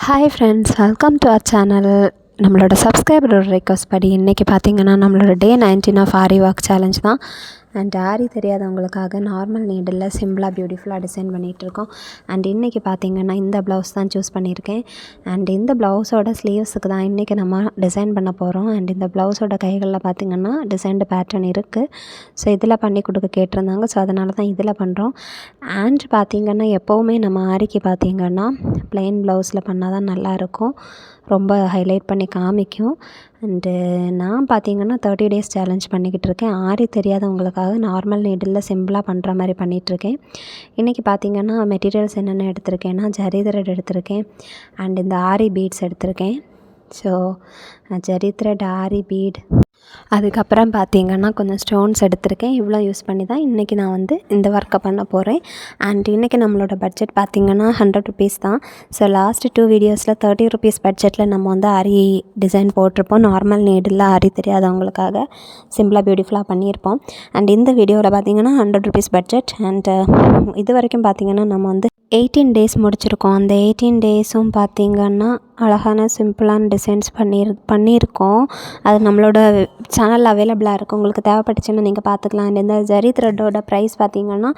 Hi friends, welcome to our channel. நம்மளோட சப்ஸ்கிரைபரோட request படி இன்றைக்கி பார்த்திங்கன்னா நம்மளோட day 19 of aari work challenge தான். அண்ட் ஆரி தெரியாதவங்களுக்காக நார்மல் நீடில் சிம்பிளாக பியூட்டிஃபுல்லாக டிசைன் பண்ணிகிட்ருக்கோம். அண்ட் இன்றைக்கி பார்த்திங்கன்னா இந்த ப்ளவுஸ் தான் சூஸ் பண்ணியிருக்கேன். அண்ட் இந்த ப்ளவுஸோட ஸ்லீவ்ஸுக்கு தான் இன்றைக்கி நம்ம டிசைன் பண்ண போகிறோம். அண்ட் இந்த ப்ளவுஸோட கைகளில் பார்த்திங்கன்னா டிசைன்டு பேட்டர்ன் இருக்குது. ஸோ இதில் பண்ணி கொடுக்க கேட்டிருந்தாங்க. ஸோ அதனால தான் இதில் பண்ணுறோம். அண்ட் பார்த்திங்கன்னா எப்போவுமே நம்ம ஆரிக்கு பார்த்திங்கன்னா ப்ளைன் ப்ளவுஸில் பண்ணால் தான் நல்லாயிருக்கும், ரொம்ப ஹைலைட் பண்ணி காமிக்கும். அண்டு நான் பார்த்திங்கன்னா 30 டேஸ் சேலஞ்ச் பண்ணிக்கிட்டு இருக்கேன். ஆரி தெரியாதவங்களுக்காக நார்மல் நீடில் சிம்பிளாக பண்ணுற மாதிரி பண்ணிகிட்ருக்கேன். இன்றைக்கி பார்த்திங்கன்னா மெட்டீரியல்ஸ் என்னென்ன எடுத்திருக்கேன்னா ஜரி த்ரெட் எடுத்திருக்கேன். அண்ட் இந்த ஆரி பீட்ஸ் எடுத்திருக்கேன். ஸோ ஜரி த்ரெட், ஆரி பீட், அதுக்கப்புறம் பார்த்திங்கன்னா கொஞ்சம் ஸ்டோன்ஸ் எடுத்திருக்கேன். இவ்வளோ யூஸ் பண்ணி தான் இன்றைக்கி நான் வந்து இந்த ஒர்க்கை பண்ண போகிறேன். அண்ட் இன்றைக்கி நம்மளோட பட்ஜெட் பார்த்திங்கன்னா 100 ருபீஸ் தான். ஸோ லாஸ்ட்டு 2 வீடியோஸில் 30 ருபீஸ் பட்ஜெட்டில் நம்ம வந்து ஆரி டிசைன் போட்டிருப்போம். நார்மல் நீடில் ஆரி தெரியாதவங்களுக்காக சிம்பிளாக பியூட்டிஃபுல்லாக பண்ணியிருப்போம். அண்ட் இந்த வீடியோவில் பார்த்திங்கன்னா 100 ருபீஸ் பட்ஜெட். அண்டு இது வரைக்கும் பார்த்திங்கன்னா நம்ம வந்து 18 டேஸ் முடிச்சிருக்கோம். அந்த 18 டேஸும் பார்த்திங்கன்னா அழகான சிம்பிளான டிசைன்ஸ் பண்ணியிருக்கோம். அது நம்மளோட சேனலில் அவைலபிளாக இருக்குது. உங்களுக்கு தேவைப்பட்டுச்சுன்னா நீங்கள் பார்த்துக்கலாம். அண்ட் இந்த ஜரி த்ரெட்டோட ப்ரைஸ் பார்த்திங்கன்னா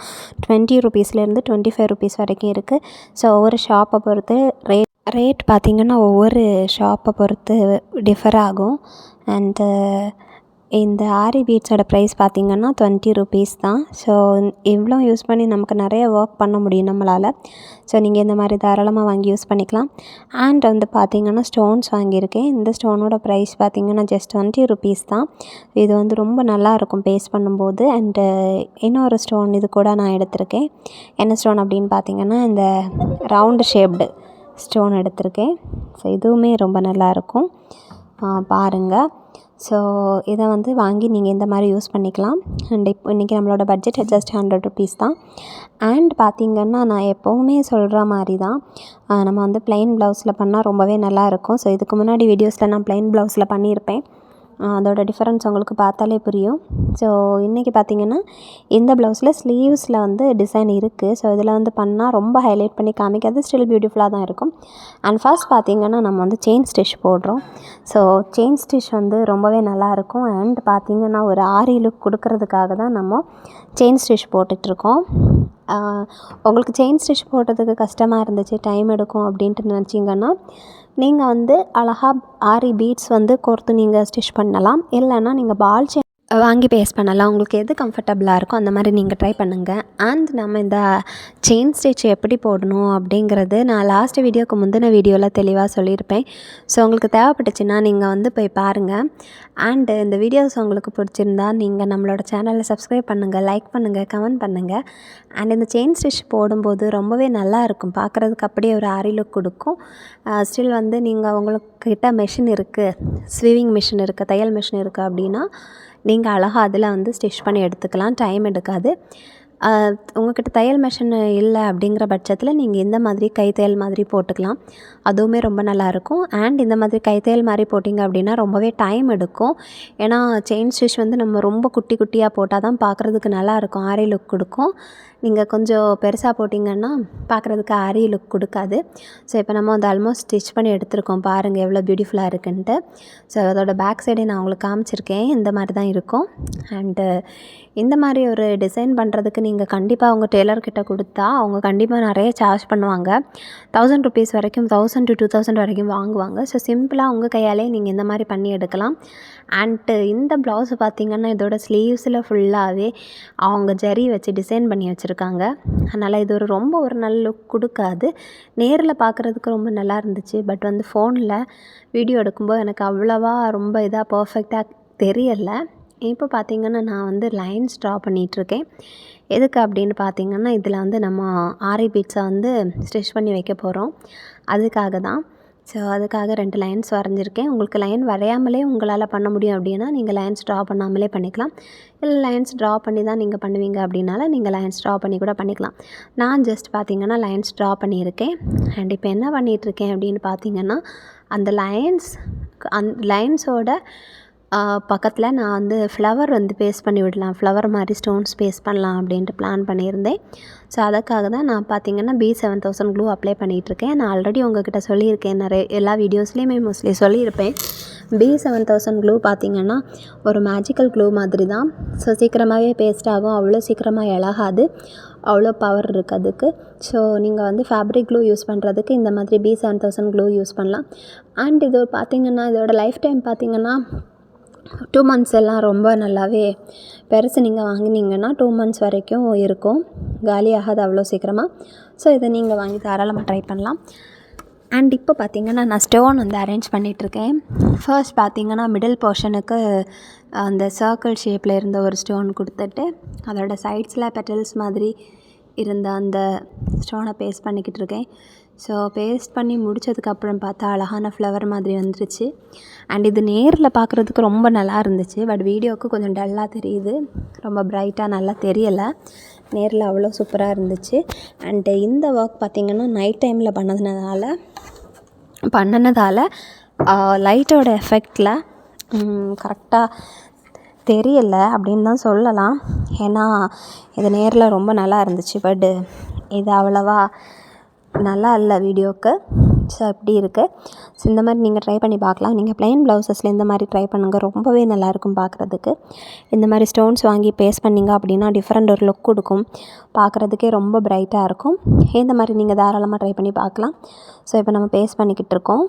20 ருபீஸ்லேருந்து 25 ருபீஸ் வரைக்கும் இருக்குது. ஸோ ஒவ்வொரு ஷாப்பை பொறுத்து ரேட் பார்த்திங்கன்னா ஒவ்வொரு ஷாப்பை பொறுத்து டிஃபர் ஆகும். அண்டு இந்த ஆரி பீட்ஸோட ப்ரைஸ் பார்த்திங்கன்னா 20 ருபீஸ் தான். ஸோ இவ்வளோ யூஸ் பண்ணி நமக்கு நிறைய ஒர்க் பண்ண முடியும் நம்மளால். ஸோ நீங்கள் இந்த மாதிரி தாராளமாக வாங்கி யூஸ் பண்ணிக்கலாம். அண்ட் வந்து பார்த்திங்கன்னா ஸ்டோன்ஸ் வாங்கியிருக்கேன். இந்த ஸ்டோனோட ப்ரைஸ் பார்த்திங்கன்னா ஜஸ்ட் 20 ருபீஸ் தான். இது வந்து ரொம்ப நல்லாயிருக்கும் பேஸ்ட் பண்ணும்போது. அண்டு இன்னொரு ஸ்டோன் இது கூட நான் எடுத்திருக்கேன். என்ன ஸ்டோன் அப்படின்னு பார்த்திங்கன்னா இந்த ரவுண்டு ஷேப்டு ஸ்டோன் எடுத்திருக்கேன். ஸோ இதுவுமே ரொம்ப நல்லாயிருக்கும், பாருங்கள். ஸோ இதை வந்து வாங்கி நீங்கள் இந்த மாதிரி யூஸ் பண்ணிக்கலாம். அண்ட் இப்போ இன்றைக்கி நம்மளோட பட்ஜெட் ஜஸ்ட் 100 ருபீஸ் தான். அண்ட் பார்த்திங்கன்னா நான் எப்போவுமே சொல்கிற மாதிரி தான், நம்ம வந்து ப்ளைன் ப்ளவுஸில் பண்ணால் ரொம்பவே நல்லாயிருக்கும். ஸோ இதுக்கு முன்னாடி வீடியோஸில் நான் ப்ளைன் ப்ளவுஸில் பண்ணியிருப்பேன். அதோட டிஃப்ரென்ஸ் உங்களுக்கு பார்த்தாலே புரியும். ஸோ இன்றைக்கி பார்த்திங்கன்னா இந்த ப்ளவுஸில் ஸ்லீவ்ஸில் வந்து டிசைன் இருக்குது. ஸோ இதில் வந்து பண்ணால் ரொம்ப ஹைலைட் பண்ணி காமிக்காது, ஸ்டில் பியூட்டிஃபுல்லாக தான் இருக்கும். அண்ட் ஃபர்ஸ்ட் பார்த்திங்கன்னா நம்ம வந்து செயின் ஸ்டிச் போடுறோம். ஸோ செயின் ஸ்டிச் வந்து ரொம்பவே நல்லாயிருக்கும். அண்ட் பார்த்திங்கன்னா ஒரு ஆரி லுக் கொடுக்கறதுக்காக தான் நம்ம செயின் ஸ்டிச் போட்டுட்ருக்கோம். உங்களுக்கு செயின் ஸ்டிச் போடுறதுக்கு கஷ்டமாக இருந்துச்சு, டைம் எடுக்கும் அப்படின்ட்டு நினச்சிங்கன்னா நீங்கள் வந்து அழகாக ஆரி பீட்ஸ் வந்து கோர்த்து நீங்கள் ஸ்டிச் பண்ணலாம். இல்லைன்னா நீங்கள் பால் செயின் வாங்கி பேஸ்ட் பண்ணலாம். உங்களுக்கு எது கம்ஃபர்டபுளாக இருக்கோ அந்த மாதிரி நீங்கள் ட்ரை பண்ணுங்கள். அண்ட் நம்ம இந்த செயின் ஸ்டிச் எப்படி போடணும் அப்படிங்கிறது நான் லாஸ்ட் வீடியோக்கு முந்தின வீடியோவில் தெளிவாக சொல்லியிருப்பேன். ஸோ உங்களுக்கு தேவைப்பட்டுச்சுன்னா நீங்கள் வந்து போய் பாருங்கள். அண்டு இந்த வீடியோஸ் உங்களுக்கு பிடிச்சிருந்தா நீங்கள் நம்மளோட சேனலை சப்ஸ்கிரைப் பண்ணுங்கள், லைக் பண்ணுங்கள், கமெண்ட் பண்ணுங்கள். அண்ட் இந்த செயின் ஸ்டிச் போடும்போது ரொம்பவே நல்லாயிருக்கும், பார்க்குறதுக்கு அப்படியே ஒரு ஆரி லுக் கொடுக்கும். ஸ்டில் வந்து நீங்கள் உங்கள்கிட்ட மெஷின் இருக்குது, ஸ்விவிங் மிஷின் இருக்குது, தையல் மிஷின் இருக்குது அப்படின்னா நீங்கள் அழகாக அதில் வந்து ஸ்டிச் பண்ணி எடுத்துக்கலாம், டைம் எடுக்காது. உங்கள்கிட்ட தையல் மிஷின் இல்லை அப்படிங்கிற பட்சத்தில் நீங்கள் இந்த மாதிரி கைத்தையல் மாதிரி போட்டுக்கலாம், அதுவுமே ரொம்ப நல்லாயிருக்கும். அண்ட் இந்த மாதிரி கைத்தையல் மாதிரி போட்டிங்க அப்படின்னா ரொம்பவே டைம் எடுக்கும். ஏன்னா செயின் ஸ்டிச் வந்து நம்ம ரொம்ப குட்டி குட்டியாக போட்டால் தான் பார்க்குறதுக்கு நல்லாயிருக்கும், ஆரி லுக் கொடுக்கும். நீங்கள் கொஞ்சம் பெருசாக போட்டிங்கன்னா பார்க்குறதுக்கு ஆரி லுக் கொடுக்காது. ஸோ இப்போ நம்ம வந்து ஆல்மோஸ்ட் ஸ்டிச் பண்ணி எடுத்துருக்கோம், பாருங்கள் எவ்வளோ பியூட்டிஃபுல்லாக இருக்குன்ட்டு. ஸோ அதோட பேக் சைடே நான் உங்களுக்கு காமிச்சிருக்கேன், இந்த மாதிரி தான் இருக்கும். அண்டு இந்த மாதிரி ஒரு டிசைன் பண்ணுறதுக்கு நீங்கள் கண்டிப்பாக உங்கள் டெய்லர்கிட்ட கொடுத்தா அவங்க கண்டிப்பாக நிறைய சார்ஜ் பண்ணுவாங்க. 1000 ருபீஸ் வரைக்கும், 1000 to 2000 வரைக்கும் வாங்குவாங்க. ஸோ சிம்பிளாக உங்கள் கையாலே நீங்கள் இந்த மாதிரி பண்ணி எடுக்கலாம். அண்டு இந்த ப்ளவுஸு பார்த்திங்கன்னா இதோட ஸ்லீவ்ஸில் ஃபுல்லாகவே அவங்க ஜரி வச்சு டிசைன் பண்ணி வச்சுருக்காங்க. அதனால் இது ரொம்ப ஒரு நல்ல லுக் கொடுக்காது. நேரில் பார்க்குறதுக்கு ரொம்ப நல்லா இருந்துச்சு. பட் வந்து ஃபோனில் வீடியோ எடுக்கும்போது எனக்கு அவ்வளோவா ரொம்ப இதாக பர்ஃபெக்டாக தெரியலை. இப்போ பார்த்திங்கன்னா நான் வந்து லைன்ஸ் ட்ரா பண்ணிகிட்ருக்கேன். எதுக்கு அப்படின்னு பார்த்திங்கன்னா இதில் வந்து நம்ம ஆரி பீட்ஸை வந்து ஸ்டிச் பண்ணி வைக்க போகிறோம், அதுக்காக தான். ஸோ அதுக்காக 2 லைன்ஸ் வரைஞ்சிருக்கேன். உங்களுக்கு லைன் வரையாமலே உங்களால் பண்ண முடியும் அப்படின்னா நீங்கள் லைன்ஸ் ட்ரா பண்ணாமலே பண்ணிக்கலாம். இல்லை லைன்ஸ் ட்ரா பண்ணி தான் நீங்கள் பண்ணுவீங்க அப்படின்னால நீங்கள் லைன்ஸ் ட்ரா பண்ணி கூட பண்ணிக்கலாம். நான் ஜஸ்ட் பார்த்திங்கன்னா லைன்ஸ் ட்ரா பண்ணியிருக்கேன். அண்ட் இப்போ என்ன பண்ணிகிட்ருக்கேன் அப்படின்னு பார்த்திங்கன்னா அந்த லைன்ஸோட பக்கத்தில் நான் வந்து ஃப்ளவர் வந்து பேஸ்ட் பண்ணி விடலாம், ஃப்ளவர் மாதிரி ஸ்டோன்ஸ் பேஸ்ட் பண்ணலாம் அப்படின்ட்டு பிளான் பண்ணியிருந்தேன். ஸோ அதுக்காக தான் நான் பார்த்திங்கன்னா B7000 க்ளூ அப்ளை பண்ணிகிட்ருக்கேன். நான் ஆல்ரெடி உங்கள்கிட்ட சொல்லியிருக்கேன், எல்லா வீடியோஸ்லேயுமே மோஸ்ட்லி சொல்லியிருப்பேன். B7000 க்ளூ பார்த்திங்கன்னா ஒரு மேஜிக்கல் க்ளூ மாதிரி தான். ஸோ சீக்கிரமாகவே பேஸ்ட் ஆகும், அவ்வளோ சீக்கிரமாக இளகாது, அவ்வளோ பவர் இருக்குது அதுக்கு. ஸோ நீங்கள் வந்து ஃபேப்ரிக் க்ளூ யூஸ் பண்ணுறதுக்கு இந்த மாதிரி B7000 க்ளூ யூஸ் பண்ணலாம். அண்ட் இது பார்த்திங்கன்னா இதோட லைஃப் டைம் பார்த்திங்கன்னா 2 months எல்லாம் ரொம்ப நல்லாவே பெருசு நீங்கள் வாங்கினீங்கன்னா 2 months வரைக்கும் இருக்கும், காலி ஆகாது அவ்வளோ சீக்கிரமாக. ஸோ இதை நீங்கள் வாங்கி தாராளமாக ட்ரை பண்ணலாம். அண்ட் இப்போ பார்த்திங்கன்னா நான் ஸ்டோன் வந்து அரேஞ்ச் பண்ணிகிட்ருக்கேன். ஃபர்ஸ்ட் பார்த்திங்கன்னா மிடில் போர்ஷனுக்கு அந்த சர்க்கிள் ஷேப்பில் இருந்த ஒரு ஸ்டோன் கொடுத்துட்டு அதோட சைட்ஸில் பெட்டல்ஸ் மாதிரி இருந்த அந்த ஸ்டோனை பேஸ்ட் பண்ணிக்கிட்டு இருக்கேன். ஸோ பேஸ்ட் பண்ணி முடித்ததுக்கப்புறம் பார்த்தா அழகான ஃப்ளவர் மாதிரி வந்துருச்சு. அண்ட் இது நேரில் பார்க்குறதுக்கு ரொம்ப நல்லா இருந்துச்சு, பட் வீடியோவுக்கு கொஞ்சம் டல்லாக தெரியுது, ரொம்ப ப்ரைட்டாக நல்லா தெரியலை. நேரில் அவ்வளோ சூப்பராக இருந்துச்சு. அண்டு இந்த ஒர்க் பார்த்திங்கன்னா நைட் டைமில் பண்ணினதால் லைட்டோட எஃபெக்டில் கரெக்டாக தெரியலை அப்படின்னு தான் சொல்லலாம். ஏன்னா இது நேரில் ரொம்ப நல்லா இருந்துச்சு, பட் இது அவ்வளவா நல்லா இல்லை வீடியோவுக்கு. ஸோ அப்படி இருக்குது. ஸோ இந்த மாதிரி நீங்கள் ட்ரை பண்ணி பார்க்கலாம். நீங்கள் ப்ளைன் ப்ளவுசஸில் இந்த மாதிரி ட்ரை பண்ணுங்கள், ரொம்பவே நல்லாயிருக்கும் பார்க்குறதுக்கு. இந்த மாதிரி ஸ்டோன்ஸ் வாங்கி பேஸ்ட் பண்ணிங்க அப்படின்னா டிஃப்ரெண்ட் ஒரு லுக் கொடுக்கும், பார்க்குறதுக்கே ரொம்ப ப்ரைட்டாக இருக்கும். இந்த மாதிரி நீங்கள் தாராளமாக ட்ரை பண்ணி பார்க்கலாம். ஸோ இப்போ நம்ம பேஸ்ட் பண்ணிக்கிட்டு இருக்கோம்.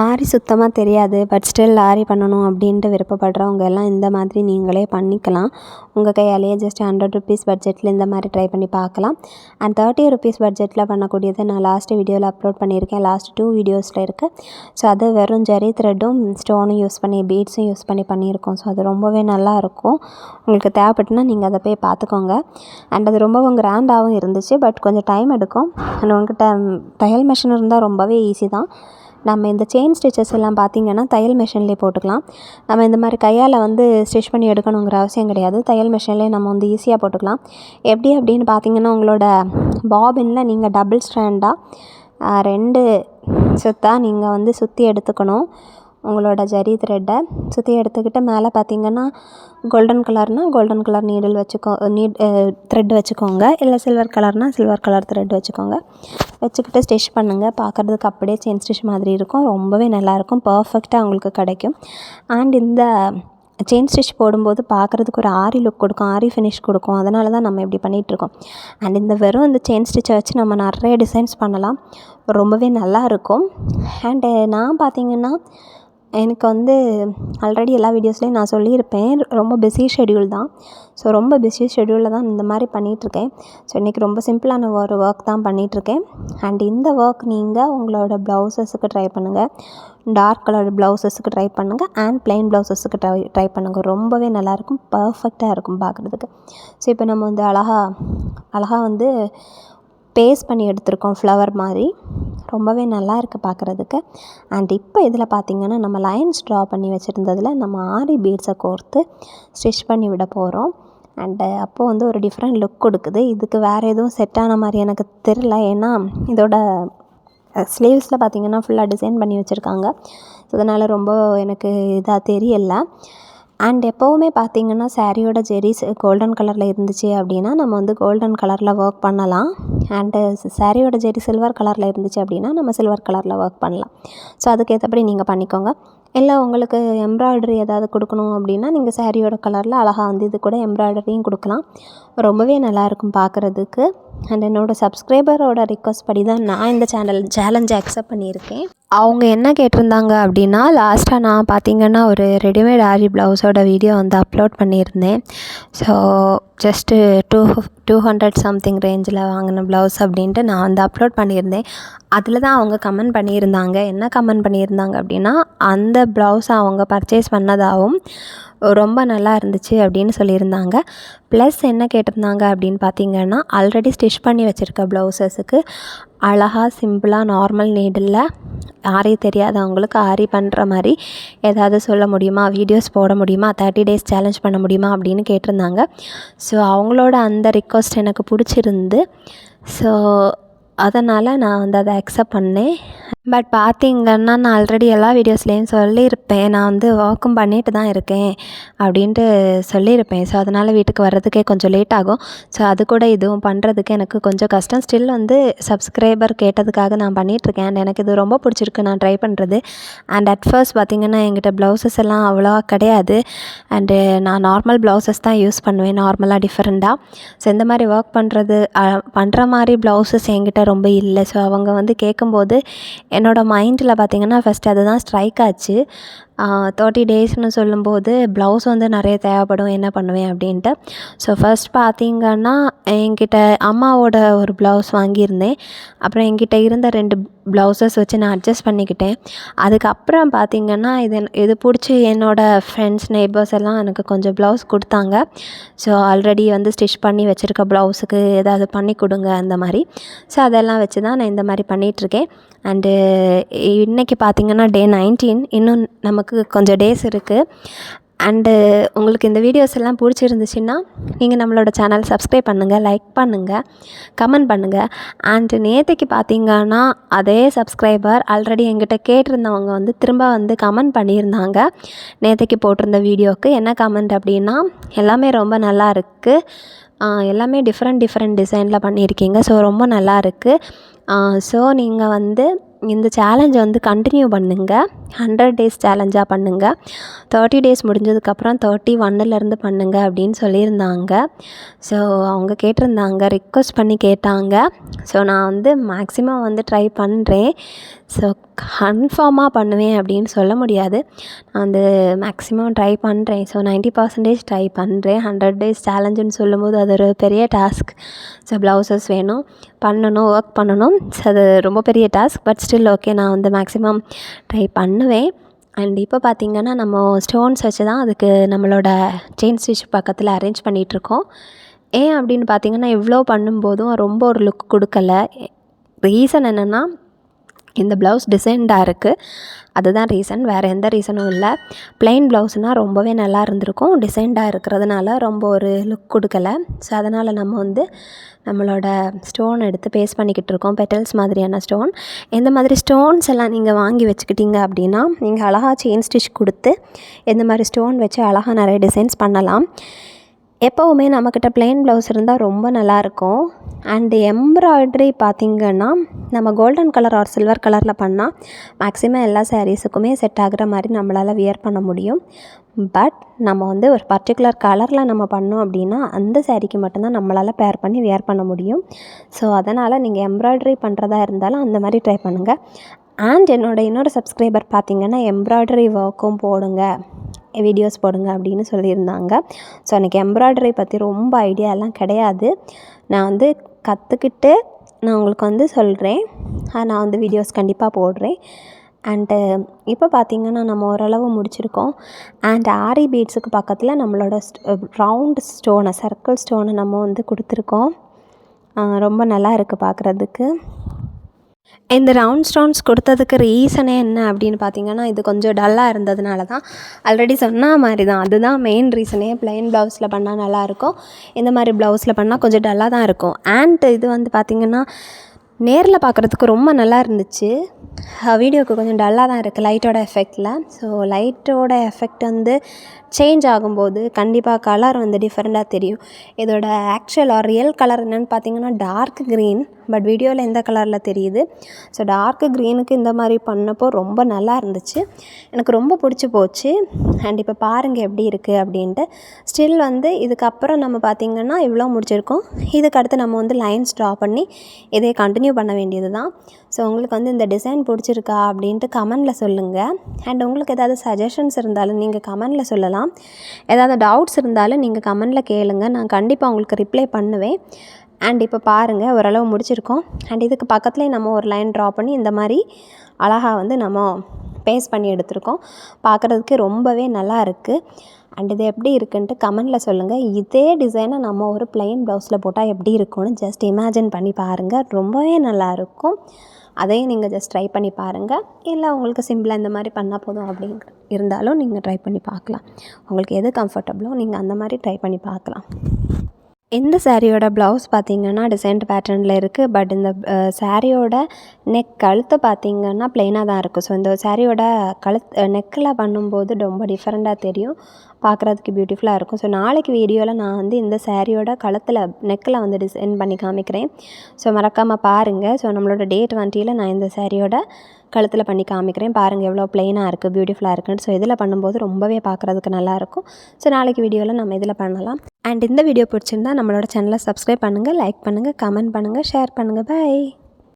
ஆரி சுத்தமாக தெரியாது, பட் ஸ்டில் ஆரி பண்ணணும் அப்படின்ட்டு விருப்பப்படுறவங்க எல்லாம் இந்த மாதிரி நீங்களே பண்ணிக்கலாம். உங்கள் கையாலேயே ஜஸ்ட் 100 rupees பட்ஜெட்டில் இந்த மாதிரி ட்ரை பண்ணி பார்க்கலாம். அண்ட் 30 rupees பட்ஜெட்டில் பண்ணக்கூடியது நான் லாஸ்ட்டு வீடியோவில் அப்லோட் பண்ணியிருக்கேன், லாஸ்ட் 2 வீடியோஸில் இருக்குது. ஸோ அது வெறும் ஜரி த்ரெட்டும் ஸ்டோனும் யூஸ் பண்ணி பீட்ஸும் யூஸ் பண்ணியிருக்கோம். ஸோ அது ரொம்பவே நல்லாயிருக்கும். உங்களுக்கு தேவைப்பட்டுனா நீங்கள் அதை போய் பார்த்துக்கோங்க. அண்ட் அது ரொம்பவும் கிராண்டாகவும் இருந்துச்சு, பட் கொஞ்சம் டைம் எடுக்கும். அண்ட் உங்கள்கிட்ட தையல் மிஷின் இருந்தால் ரொம்பவே ஈஸி தான். நம்ம இந்த செயின் ஸ்டிச்சஸ் எல்லாம் பார்த்திங்கன்னா தையல் மிஷின்லேயே போட்டுக்கலாம். நம்ம இந்த மாதிரி கையால் வந்து ஸ்டிச் பண்ணி எடுக்கணுங்கிற அவசியம் கிடையாது, தையல் மிஷின்லேயே நம்ம வந்து ஈஸியாக போட்டுக்கலாம். எப்படி அப்படின்னு பார்த்திங்கன்னா உங்களோட பாபினில் நீங்கள் டபுள் ஸ்ட்ராண்டாக 2 சுத்தாக நீங்கள் வந்து சுற்றி எடுத்துக்கணும். உங்களோட ஜரி த்ரெட்டை சுற்றி எடுத்துக்கிட்டு மேலே பார்த்திங்கன்னா கோல்டன் கலர்னால் கோல்டன் கலர் நீடில் த்ரெட் வச்சுக்கோங்க, இல்லை சில்வர் கலர்னால் சில்வர் கலர் த்ரெட் வச்சுக்கிட்டு ஸ்டிச் பண்ணுங்கள். பார்க்குறதுக்கு அப்படியே செயின் ஸ்டிச் மாதிரி இருக்கும், ரொம்பவே நல்லாயிருக்கும், பர்ஃபெக்டாக உங்களுக்கு கிடைக்கும். அண்ட் இந்த செயின் ஸ்டிச் போடும்போது பார்க்குறதுக்கு ஒரு ஆரி லுக் கொடுக்கும், ஆரி ஃபினிஷ் கொடுக்கும். அதனால தான் நம்ம இப்படி பண்ணிகிட்ருக்கோம். அண்ட் இந்த வெறும் இந்த செயின் ஸ்டிச்சை வச்சு நம்ம நிறைய டிசைன்ஸ் பண்ணலாம், ரொம்பவே நல்லாயிருக்கும். அண்டு நான் பார்த்திங்கன்னா எனக்கு வந்து ஆல்ரெடி எல்லா வீடியோஸ்லேயும் நான் சொல்லியிருப்பேன், ரொம்ப பிஸி ஷெட்யூல் தான். ஸோ ரொம்ப பிஸி ஷெட்யூலில் தான் இந்த மாதிரி பண்ணிகிட்ருக்கேன். ஸோ இன்றைக்கி ரொம்ப சிம்பிளான ஒரு ஒர்க் தான் பண்ணிகிட்ருக்கேன். அண்ட் இந்த ஒர்க் நீங்கள் உங்களோட ப்ளவுசஸுக்கு ட்ரை பண்ணுங்கள், டார்க் கலர் ப்ளவுசஸுக்கு ட்ரை பண்ணுங்கள், அண்ட் ப்ளைன் ப்ளவுசஸுக்கு ட்ரை பண்ணுங்கள். ரொம்பவே நல்லாயிருக்கும், பர்ஃபெக்டாக இருக்கும் பார்க்குறதுக்கு. ஸோ இப்போ நம்ம வந்து அழகாக வந்து பேஸ்ட் பண்ணி எடுத்திருக்கோம் ஃப்ளவர் மாதிரி, ரொம்பவே நல்லா இருக்குது பார்க்குறதுக்கு. அண்ட் இப்போ இதில் பார்த்திங்கன்னா நம்ம லைன்ஸ் ட்ரா பண்ணி வச்சுருந்ததில் நம்ம ஆரி பீட்ஸை கோர்த்து ஸ்டிச் பண்ணி விட போகிறோம். அண்டு அப்போது வந்து ஒரு டிஃப்ரெண்ட் லுக் கொடுக்குது. இதுக்கு வேறு எதுவும் செட்டான மாதிரி எனக்கு தெரில, ஏன்னா இதோட ஸ்லீவ்ஸில் பார்த்திங்கன்னா ஃபுல்லாக டிசைன் பண்ணி வச்சுருக்காங்க. ஸோ அதனால் ரொம்ப எனக்கு இதாக தெரியலை. அண்ட் எப்போவுமே பார்த்திங்கன்னா சாரியோட ஜெரிஸ் கோல்டன் கலரில் இருந்துச்சு அப்படின்னா நம்ம வந்து கோல்டன் கலரில் ஒர்க் பண்ணலாம். அண்டு சாரியோட ஜெரி சில்வர் கலரில் இருந்துச்சு அப்படின்னா நம்ம சில்வர் கலரில் ஒர்க் பண்ணலாம். ஸோ அதுக்கேற்றபடி நீங்கள் பண்ணிக்கோங்க. இல்லை உங்களுக்கு எம்ப்ராய்டரி ஏதாவது கொடுக்கணும் அப்படின்னா நீங்கள் சாரியோட கலரில் அழகாக வந்து இது கூட எம்ப்ராய்டரியும் கொடுக்கலாம், ரொம்பவே நல்லாயிருக்கும் பார்க்குறதுக்கு. அண்ட் என்னோடய சப்ஸ்கிரைபரோட ரிக்வஸ்ட் படி தான் நான் இந்த சேலஞ்சை அக்செப்ட் பண்ணியிருக்கேன். அவங்க என்ன கேட்டிருந்தாங்க அப்படின்னா, லாஸ்ட்டாக நான் பார்த்திங்கன்னா ஒரு ரெடிமேட் ஆரி ப்ளவுஸோட வீடியோ வந்து அப்லோட் பண்ணியிருந்தேன். ஸோ ஜஸ்ட்டு 200 சம்திங் ரேஞ்சில் வாங்கின ப்ளவுஸ் அப்படின்ட்டு நான் வந்து அப்லோட் பண்ணியிருந்தேன். அதில் தான் அவங்க கமெண்ட் பண்ணியிருந்தாங்க. என்ன கமெண்ட் பண்ணியிருந்தாங்க அப்படின்னா, அந்த ப்ளவுஸை அவங்க பர்ச்சேஸ் பண்ணதாகவும் ரொம்ப நல்லா இருந்துச்சு அப்படின்னு சொல்லியிருந்தாங்க. ப்ளஸ் என்ன கேட்டிருந்தாங்க அப்படின்னு பார்த்திங்கன்னா, ஆல்ரெடி ஸ்டிச் பண்ணி வச்சுருக்க ப்ளவுசஸுக்கு அழகாக சிம்பிளாக நார்மல் நீடில் ஆரி தெரியாதவங்களுக்கு ஆரி பண்ணுற மாதிரி ஏதாவது சொல்ல முடியுமா, வீடியோஸ் போட முடியுமா, 30 days சேலஞ்ச் பண்ண முடியுமா அப்படின்னு கேட்டிருந்தாங்க. ஸோ அவங்களோட அந்த ரிக்வஸ்ட் எனக்கு பிடிச்சிருந்து, ஸோ அதனால் நான் வந்து அதை அக்செப்ட் பண்ணேன். பட் பார்த்திங்கன்னா நான் ஆல்ரெடி எல்லா வீடியோஸ்லேயும் சொல்லியிருப்பேன், நான் வந்து ஒர்க்கும் பண்ணிட்டு தான் இருக்கேன் அப்படின்ட்டு சொல்லியிருப்பேன். ஸோ அதனால் வீட்டுக்கு வர்றதுக்கே கொஞ்சம் லேட் ஆகும். ஸோ அது கூட இதுவும் பண்ணுறதுக்கு எனக்கு கொஞ்சம் கஷ்டம். ஸ்டில் வந்து சப்ஸ்கிரைபர் கேட்டதுக்காக நான் பண்ணிகிட்ருக்கேன். அண்ட் எனக்கு இது ரொம்ப பிடிச்சிருக்கு நான் ட்ரை பண்ணுறது. அண்ட் அட் ஃபர்ஸ்ட் பார்த்திங்கன்னா என்கிட்ட ப்ளவுசஸ் எல்லாம் அவ்வளோவா கிடையாது. அண்டு நான் நார்மல் ப்ளவுசஸ் தான் யூஸ் பண்ணுவேன், நார்மலாக டிஃப்ரெண்ட்டாக. ஸோ இந்த மாதிரி ஒர்க் பண்ணுற மாதிரி ப்ளவுசஸ் என்கிட்ட ரொம்ப இல்லை. ஸோ அவங்க வந்து கேட்கும்போது என்னோடய மைண்டில் பார்த்திங்கன்னா ஃபஸ்ட்டு அதுதான் ஸ்ட்ரைக் ஆச்சு. 30 டேஸ்னு சொல்லும்போது ப்ளவுஸ் வந்து நிறைய தேவைப்படும், என்ன பண்ணுவேன் அப்படின்ட்டு. ஸோ ஃபஸ்ட் பார்த்திங்கன்னா என்கிட்ட அம்மாவோட ஒரு ப்ளவுஸ் வாங்கியிருந்தேன். அப்புறம் என்கிட்ட இருந்த 2 ப்ளவுசஸ் வச்சு நான் அட்ஜஸ்ட் பண்ணிக்கிட்டேன். அதுக்கப்புறம் பார்த்திங்கன்னா இது பிடிச்சி என்னோடய ஃப்ரெண்ட்ஸ் நெய்பர்ஸ் எல்லாம் எனக்கு கொஞ்சம் ப்ளவுஸ் கொடுத்தாங்க. ஸோ ஆல்ரெடி வந்து ஸ்டிச் பண்ணி வச்சுருக்க ப்ளவுஸுக்கு ஏதாவது பண்ணி கொடுங்க அந்த மாதிரி. ஸோ அதெல்லாம் வச்சு தான் நான் இந்த மாதிரி பண்ணிகிட்ருக்கேன். அண்டு இன்றைக்கி பார்த்திங்கன்னா டே 19. இன்னும் நமக்கு கொஞ்சம் டேஸ் இருக்குது. அண்டு உங்களுக்கு இந்த வீடியோஸ் எல்லாம் பிடிச்சிருந்துச்சின்னா நீங்கள் நம்மளோட சேனல் சப்ஸ்கிரைப் பண்ணுங்கள், லைக் பண்ணுங்கள், கமெண்ட் பண்ணுங்கள். அண்டு நேற்றுக்கு பார்த்திங்கன்னா அதே சப்ஸ்கிரைபர் ஆல்ரெடி என்கிட்ட கேட்டிருந்தவங்க வந்து திரும்ப வந்து கமெண்ட் பண்ணியிருந்தாங்க நேற்றுக்கு போட்டிருந்த வீடியோவுக்கு. என்ன கமெண்ட் அப்படின்னா, எல்லாமே ரொம்ப நல்லா இருக்குது, எல்லாமே டிஃப்ரெண்ட் டிசைனில் பண்ணியிருக்கீங்க, ஸோ ரொம்ப நல்லா இருக்குது. ஸோ நீங்கள் வந்து இந்த சேலஞ்சை வந்து கண்டினியூ பண்ணுங்கள், 100 டேஸ் சேலஞ்சாக பண்ணுங்கள். 30 டேஸ் முடிஞ்சதுக்கப்புறம் 31லேருந்து பண்ணுங்கள் அப்படின்னு சொல்லியிருந்தாங்க. ஸோ அவங்க கேட்டிருந்தாங்க, ரிக்வெஸ்ட் பண்ணி கேட்டாங்க. ஸோ நான் வந்து மேக்ஸிமம் வந்து ட்ரை பண்ணுறேன். ஸோ கன்ஃபார்மாக பண்ணுவேன் அப்படின்னு சொல்ல முடியாது, நான் வந்து மேக்ஸிமம் ட்ரை பண்ணுறேன். ஸோ 90% ட்ரை பண்ணுறேன். 100 டேஸ் சேலஞ்சுன்னு சொல்லும்போது அது ஒரு பெரிய டாஸ்க். ஸோ ப்ளவுசஸ் வேணும், பண்ணணும், ஒர்க் பண்ணணும். ஸோ அது ரொம்ப பெரிய டாஸ்க். பட் ஸ்டில் ஓகே, நான் வந்து மேக்ஸிமம் ட்ரை பண்ணுவேன். அண்ட் இப்போ பார்த்திங்கன்னா நம்ம ஸ்டோன்ஸ் வச்சு தான் அதுக்கு நம்மளோட செயின் ஸ்டிச் பக்கத்தில் அரேஞ்ச் பண்ணிகிட்ருக்கோம். ஏன் அப்படின்னு பார்த்திங்கன்னா இவ்வளோ பண்ணும்போதும் ரொம்ப ஒரு லுக் கொடுக்கல. ரீசன் என்னென்னா, இந்த ப்ளவுஸ் டிசைன்டாக இருக்குது, அதுதான் ரீசன், வேறு எந்த ரீசனும் இல்லை. ப்ளைன் ப்ளவுஸ்னால் ரொம்பவே நல்லா இருந்திருக்கும், டிசைன்டாக இருக்கிறதுனால ரொம்ப ஒரு லுக் கொடுக்கல. ஸோ அதனால் நம்ம வந்து நம்மளோட ஸ்டோன் எடுத்து பேஸ்ட் பண்ணிக்கிட்டு இருக்கோம், பெட்டல்ஸ் மாதிரியான ஸ்டோன். இந்த மாதிரி ஸ்டோன்ஸ் எல்லாம் நீங்கள் வாங்கி வச்சுக்கிட்டீங்க அப்படின்னா நீங்கள் அழகாக செயின் ஸ்டிச் கொடுத்து இந்த மாதிரி ஸ்டோன் வச்சு அழகாக நிறைய டிசைன்ஸ் பண்ணலாம். எப்போவுமே நம்மக்கிட்ட ப்ளைன் ப்ளவுஸ் இருந்தால் ரொம்ப நல்லாயிருக்கும். அண்டு எம்ப்ராய்ட்ரி பார்த்திங்கன்னா நம்ம கோல்டன் கலர் ஆர் சில்வர் கலரில் பண்ணால் மேக்ஸிமம் எல்லா சாரீஸுக்குமே செட் ஆகிற மாதிரி நம்மளால் வியர் பண்ண முடியும். பட் நம்ம வந்து ஒரு பர்டிகுலர் கலரில் நம்ம பண்ணோம் அப்படின்னா அந்த சாரீக்கு மட்டும்தான் நம்மளால் பேர் பண்ணி வியர் பண்ண முடியும். ஸோ அதனால் நீங்கள் எம்ப்ராய்ட்ரி பண்ணுறதா இருந்தாலும் அந்த மாதிரி ட்ரை பண்ணுங்கள். அண்ட் இன்னொரு சப்ஸ்கிரைபர் பார்த்திங்கன்னா எம்ப்ராய்டரி ஒர்க்கும் போடுங்க, வீடியோஸ் போடுங்க அப்படின்னு சொல்லியிருந்தாங்க. ஸோ எனக்கு எம்ப்ராய்டரி பற்றி ரொம்ப ஐடியாலாம் கிடையாது. நான் வந்து கற்றுக்கிட்டு நான் உங்களுக்கு வந்து சொல்கிறேன். நான் வந்து வீடியோஸ் கண்டிப்பாக போடுறேன். அண்டு இப்போ பார்த்திங்கன்னா நம்ம ஓரளவு முடிச்சிருக்கோம். அண்ட் ஆரி பீட்ஸுக்கு பக்கத்தில் நம்மளோட ரவுண்ட் ஸ்டோனை, சர்க்கிள் ஸ்டோனை நம்ம வந்து கொடுத்துருக்கோம். ரொம்ப நல்லா இருக்குது பார்க்குறதுக்கு. இந்த ரவுண்ட் ஸ்டோன்ஸ் கொடுத்ததுக்கு ரீசனே என்ன அப்படின்னு பார்த்திங்கன்னா, இது கொஞ்சம் டல்லாக இருந்ததுனால தான். ஆல்ரெடி சொன்ன மாதிரி தான், அதுதான் மெயின் ரீசனே. ப்ளைன் ப்ளவுஸில் பண்ணால் நல்லாயிருக்கும், இந்த மாதிரி ப்ளவுஸில் பண்ணால் கொஞ்சம் டல்லாக தான் இருக்கும். அண்ட் இது வந்து பார்த்திங்கன்னா நேரில் பார்க்குறதுக்கு ரொம்ப நல்லா இருந்துச்சு, வீடியோவுக்கு கொஞ்சம் டல்லாக தான் இருக்குது லைட்டோட எஃபெக்டில். ஸோ லைட்டோட எஃபெக்ட் வந்து சேஞ்ச் ஆகும்போது கண்டிப்பாக கலர் வந்து டிஃப்ரெண்ட்டாக தெரியும். இதோட ஆக்சுவல் ஆர் ரியல் கலர் என்னென்னு பார்த்திங்கன்னா டார்க் க்ரீன், பட் வீடியோவில் எந்த கலரில் தெரியுது. ஸோ டார்க் க்ரீனுக்கு இந்த மாதிரி பண்ணப்போ ரொம்ப நல்லா இருந்துச்சு, எனக்கு ரொம்ப பிடிச்சி போச்சு. அண்ட் இப்போ பாருங்கள் எப்படி இருக்குது அப்படின்ட்டு. ஸ்டில் வந்து இதுக்கப்புறம் நம்ம பார்த்திங்கன்னா இவ்வளோ முடிச்சிருக்கோம். இதுக்கு அடுத்து நம்ம வந்து லைன்ஸ் ட்ரா பண்ணி இதே கண்டினியூ பண்ண வேண்டியது தான். ஸோ உங்களுக்கு வந்து இந்த டிசைன் பிடிச்சிருக்கா அப்படின்ட்டு கமெண்டில் சொல்லுங்கள். அண்ட் உங்களுக்கு ஏதாவது சஜஷன்ஸ் இருந்தாலும் நீங்கள் கமெண்டில் சொல்லலாம். ஏதாவது டவுட்ஸ் இருந்தாலும் நீங்கள் கமெண்டில் கேளுங்க, நான் கண்டிப்பாக உங்களுக்கு ரிப்ளை பண்ணுவேன். அண்ட் இப்போ பாருங்கள் ஓரளவு முடிச்சிருக்கோம். அண்ட் இதுக்கு பக்கத்துலேயே நம்ம ஒரு லைன் ட்ரா பண்ணி இந்த மாதிரி அழகாக வந்து நம்ம பேஸ்ட் பண்ணி எடுத்திருக்கோம். பார்க்குறதுக்கு ரொம்பவே நல்லா இருக்குது. அண்ட் இது எப்படி இருக்குன்ட்டு கமெண்டில் சொல்லுங்கள். இதே டிசைனை நம்ம ஒரு ப்ளைன் ப்ளவுஸில் போட்டால் எப்படி இருக்கும்னு ஜஸ்ட் இமேஜின் பண்ணி பாருங்கள், ரொம்பவே நல்லாயிருக்கும். அதையும் நீங்கள் ஜஸ்ட் ட்ரை பண்ணி பாருங்கள். இல்லை உங்களுக்கு சிம்பிளாக இந்த மாதிரி பண்ணால் போதும் அப்படின்னு இருந்தாலும் நீங்கள் ட்ரை பண்ணி பார்க்கலாம். உங்களுக்கு எது கம்ஃபர்டபுளோ நீங்கள் அந்த மாதிரி ட்ரை பண்ணி பார்க்கலாம். இந்த சாரியோட ப்ளவுஸ் பார்த்திங்கன்னா டிசைன்ட் பேட்டர்னில் இருக்குது. பட் இந்த சாரியோட கழுத்து பார்த்திங்கன்னா ப்ளெயினாக தான் இருக்குது. ஸோ இந்த சாரியோட நெக்கில் பண்ணும்போது ரொம்ப டிஃப்ரெண்ட்டாக தெரியும், பார்க்குறதுக்கு பியூட்டிஃபுல்லாக இருக்கும். ஸோ நாளைக்கு வீடியோவில் நான் வந்து இந்த சாரியோட நெக்கில் வந்து டிசைன் பண்ணி காமிக்கிறேன். ஸோ மறக்காமல் பாருங்கள். ஸோ நம்மளோட Day 20 நான் இந்த சாரியோட கழுத்தில் பண்ணி காமிக்கிறேன். பாருங்கள் எவ்வளோ ப்ளெயினாக இருக்குது, பியூட்டிஃபுல்லாக இருக்குன்னு. ஸோ இதில் பண்ணும்போது ரொம்பவே பார்க்குறதுக்கு நல்லாயிருக்கும். ஸோ நாளைக்கு வீடியோவில் நம்ம இதில் பண்ணலாம். அண்ட் இந்த வீடியோ பிடிச்சிருந்தா நம்மளோட சேனலை சப்ஸ்கிரைப் பண்ணுங்கள், லைக் பண்ணுங்கள், கமெண்ட் பண்ணுங்கள், ஷேர் பண்ணுங்கள். பை.